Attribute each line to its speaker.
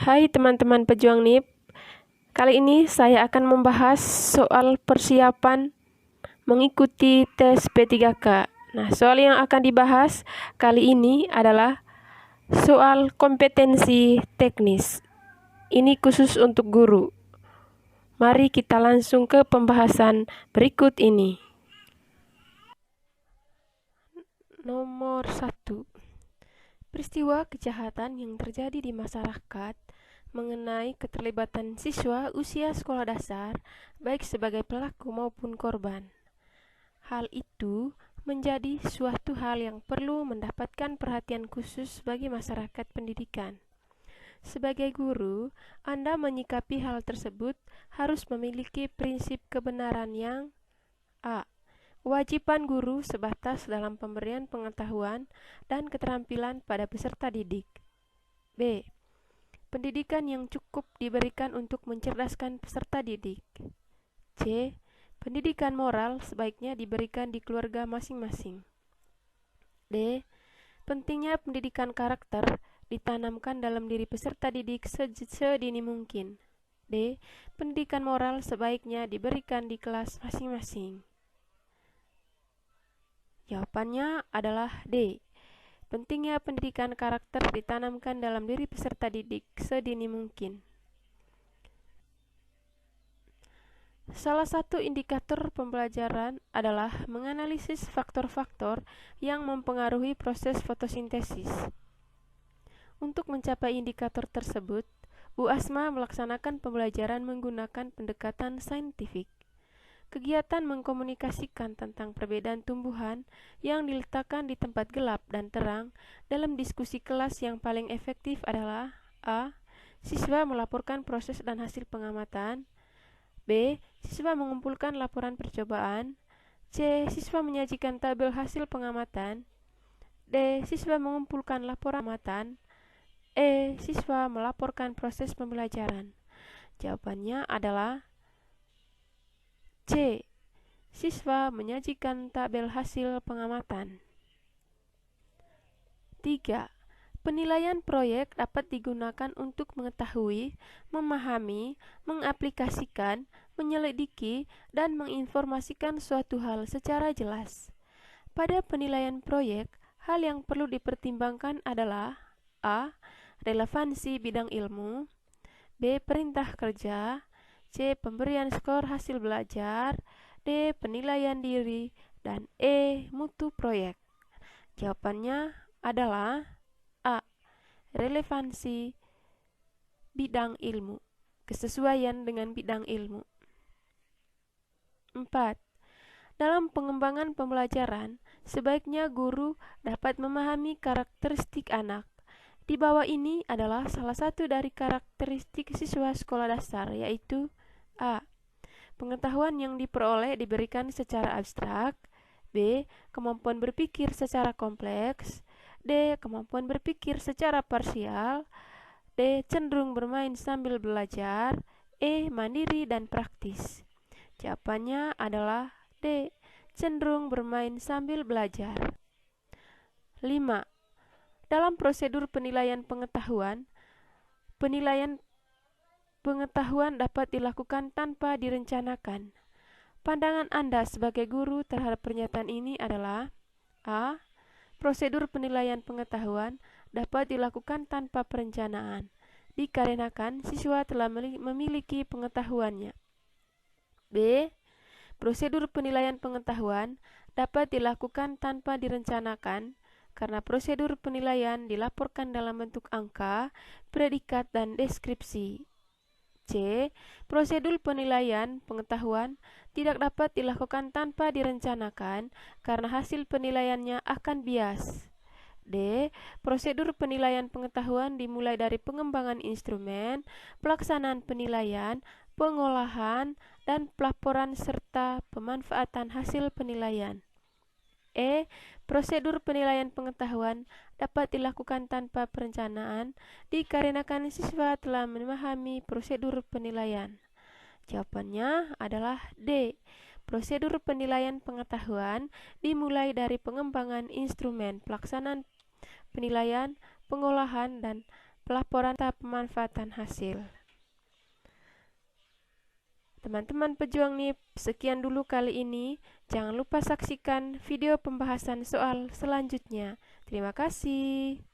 Speaker 1: Hai teman-teman pejuang NIP, kali ini saya akan membahas soal persiapan mengikuti tes P3K. Nah, soal yang akan dibahas kali ini adalah soal kompetensi teknis. Ini khusus untuk guru. Mari kita langsung ke pembahasan berikut ini. Nomor 1. Peristiwa kejahatan yang terjadi di masyarakat mengenai keterlibatan siswa usia sekolah dasar, baik sebagai pelaku maupun korban. Hal itu menjadi suatu hal yang perlu mendapatkan perhatian khusus bagi masyarakat pendidikan. Sebagai guru, Anda menyikapi hal tersebut harus memiliki prinsip kebenaran yang A. Kewajiban guru sebatas dalam pemberian pengetahuan dan keterampilan pada peserta didik. B. Pendidikan yang cukup diberikan untuk mencerdaskan peserta didik. C. Pendidikan moral sebaiknya diberikan di keluarga masing-masing. D. Pentingnya pendidikan karakter ditanamkan dalam diri peserta didik sedini mungkin. D. Pendidikan moral sebaiknya diberikan di kelas masing-masing. Jawabannya adalah D. Pentingnya pendidikan karakter ditanamkan dalam diri peserta didik sedini mungkin. Salah satu indikator pembelajaran adalah menganalisis faktor-faktor yang mempengaruhi proses fotosintesis. Untuk mencapai indikator tersebut, Bu Asma melaksanakan pembelajaran menggunakan pendekatan saintifik. Kegiatan mengkomunikasikan tentang perbedaan tumbuhan yang diletakkan di tempat gelap dan terang dalam diskusi kelas yang paling efektif adalah A. Siswa melaporkan proses dan hasil pengamatan. B. Siswa mengumpulkan laporan percobaan. C. Siswa menyajikan tabel hasil pengamatan. D. Siswa mengumpulkan laporan pengamatan. E. Siswa melaporkan proses pembelajaran. Jawabannya adalah C. Siswa menyajikan tabel hasil pengamatan. 3. Penilaian proyek dapat digunakan untuk mengetahui, memahami, mengaplikasikan, menyelidiki, dan menginformasikan suatu hal secara jelas. Pada penilaian proyek, hal yang perlu dipertimbangkan adalah A. Relevansi bidang ilmu. B. Perintah kerja. C. Pemberian skor hasil belajar. D. Penilaian diri. Dan E. Mutu proyek. Jawabannya adalah A. Relevansi bidang ilmu. Kesesuaian dengan bidang ilmu. 4. Dalam pengembangan pembelajaran, sebaiknya guru dapat memahami karakteristik anak. Di bawah ini adalah salah satu dari karakteristik siswa sekolah dasar, yaitu A. Pengetahuan yang diperoleh diberikan secara abstrak. B. Kemampuan berpikir secara kompleks. D. Kemampuan berpikir secara parsial. D. Cenderung bermain sambil belajar. E. Mandiri dan praktis. Jawabannya adalah D. Cenderung bermain sambil belajar. 5. Dalam prosedur penilaian pengetahuan dapat dilakukan tanpa direncanakan. Pandangan Anda sebagai guru terhadap pernyataan ini adalah A. Prosedur penilaian pengetahuan dapat dilakukan tanpa perencanaan, dikarenakan siswa telah memiliki pengetahuannya. B. Prosedur penilaian pengetahuan dapat dilakukan tanpa direncanakan, karena prosedur penilaian dilaporkan dalam bentuk angka, predikat, dan deskripsi. C. Prosedur penilaian pengetahuan tidak dapat dilakukan tanpa direncanakan karena hasil penilaiannya akan bias. D. Prosedur penilaian pengetahuan dimulai dari pengembangan instrumen, pelaksanaan penilaian, pengolahan, dan pelaporan serta pemanfaatan hasil penilaian. E. Prosedur penilaian pengetahuan dapat dilakukan tanpa perencanaan dikarenakan siswa telah memahami prosedur penilaian. Jawabannya adalah D. Prosedur penilaian pengetahuan dimulai dari pengembangan instrumen, pelaksanaan penilaian, pengolahan, dan pelaporan serta pemanfaatan hasil. Teman-teman pejuang NIP, sekian dulu kali ini. Jangan lupa saksikan video pembahasan soal selanjutnya. Terima kasih.